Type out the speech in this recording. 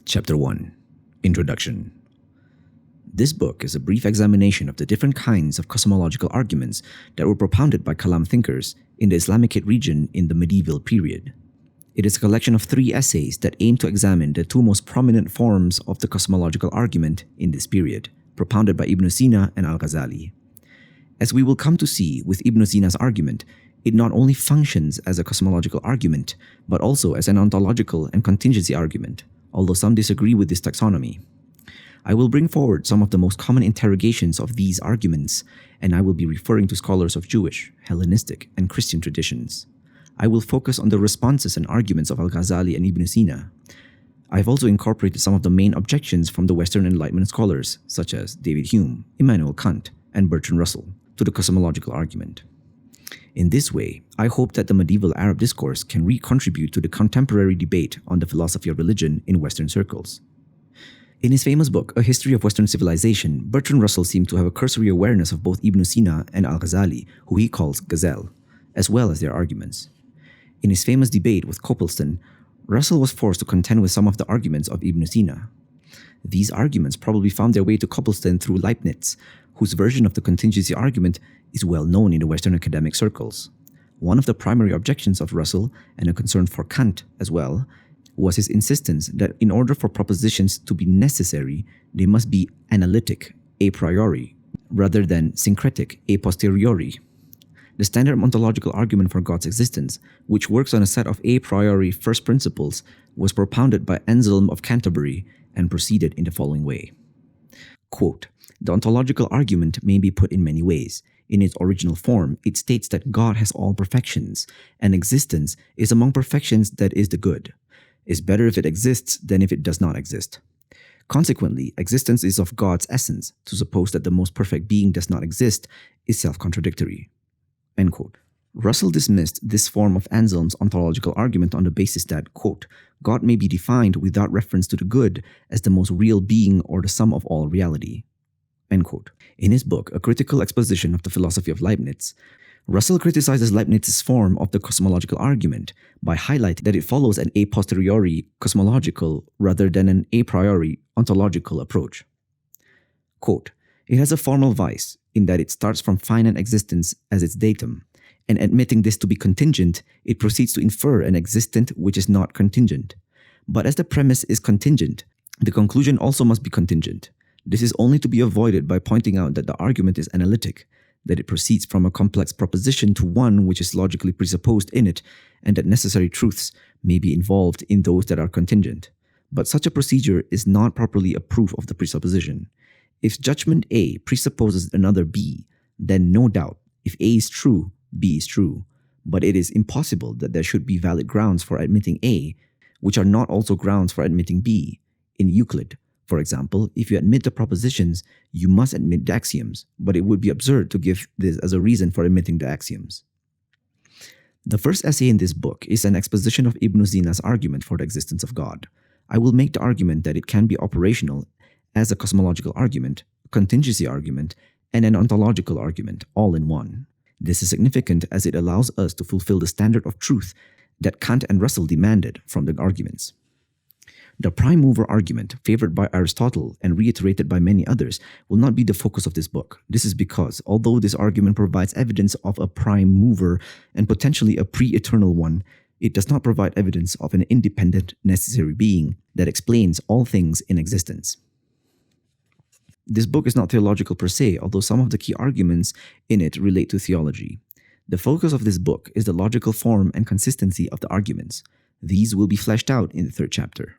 Chapter 1 Introduction. This book is a brief examination of the different kinds of cosmological arguments that were propounded by Kalam thinkers in the Islamic region in the medieval period. It is a collection of 3 essays that aim to examine the 2 most prominent forms of the cosmological argument in this period, propounded by Ibn Sina and Al-Ghazali. As we will come to see with Ibn Sina's argument, it not only functions as a cosmological argument, but also as an ontological and contingency argument, although some disagree with this taxonomy. I will bring forward some of the most common interrogations of these arguments, and I will be referring to scholars of Jewish, Hellenistic, and Christian traditions. I will focus on the responses and arguments of Al-Ghazali and Ibn Sina. I have also incorporated some of the main objections from the Western Enlightenment scholars, such as David Hume, Immanuel Kant, and Bertrand Russell, to the cosmological argument. In this way, I hope that the medieval Arab discourse can contribute to the contemporary debate on the philosophy of religion in Western circles. In his famous book, A History of Western Civilization, Bertrand Russell seemed to have a cursory awareness of both Ibn Sina and Al-Ghazali, who he calls Ghazal, as well as their arguments. In his famous debate with Copleston, Russell was forced to contend with some of the arguments of Ibn Sina. These arguments probably found their way to Copleston through Leibniz, whose version of the contingency argument is well known in the Western academic circles. One of the primary objections of Russell, and a concern for Kant as well, was his insistence that in order for propositions to be necessary, they must be analytic a priori, rather than syncretic a posteriori. The standard ontological argument for God's existence, which works on a set of a priori first principles, was propounded by Anselm of Canterbury and proceeded in the following way. Quote, "The ontological argument may be put in many ways. In its original form, it states that God has all perfections, and existence is among perfections that is the good. It's better if it exists than if it does not exist. Consequently, existence is of God's essence. To suppose that the most perfect being does not exist is self-contradictory." End quote. Russell dismissed this form of Anselm's ontological argument on the basis that, quote, "God may be defined without reference to the good as the most real being or the sum of all reality." End quote. In his book, A Critical Exposition of the Philosophy of Leibniz, Russell criticizes Leibniz's form of the cosmological argument by highlighting that it follows an a posteriori cosmological rather than an a priori ontological approach. Quote, "It has a formal vice in that it starts from finite existence as its datum, and admitting this to be contingent, it proceeds to infer an existent which is not contingent. But as the premise is contingent, the conclusion also must be contingent. This is only to be avoided by pointing out that the argument is analytic, that it proceeds from a complex proposition to one which is logically presupposed in it, and that necessary truths may be involved in those that are contingent. But such a procedure is not properly a proof of the presupposition. If judgment A presupposes another B, then no doubt, if A is true, B is true. But it is impossible that there should be valid grounds for admitting A, which are not also grounds for admitting B. In Euclid, for example, if you admit the propositions, you must admit the axioms, but it would be absurd to give this as a reason for admitting the axioms." The first essay in this book is an exposition of Ibn Sina's argument for the existence of God. I will make the argument that it can be operational as a cosmological argument, a contingency argument, and an ontological argument, all in one. This is significant as it allows us to fulfill the standard of truth that Kant and Russell demanded from the arguments. The prime mover argument, favored by Aristotle and reiterated by many others, will not be the focus of this book. This is because, although this argument provides evidence of a prime mover and potentially a pre-eternal one, it does not provide evidence of an independent, necessary being that explains all things in existence. This book is not theological per se, although some of the key arguments in it relate to theology. The focus of this book is the logical form and consistency of the arguments. These will be fleshed out in the 3rd chapter.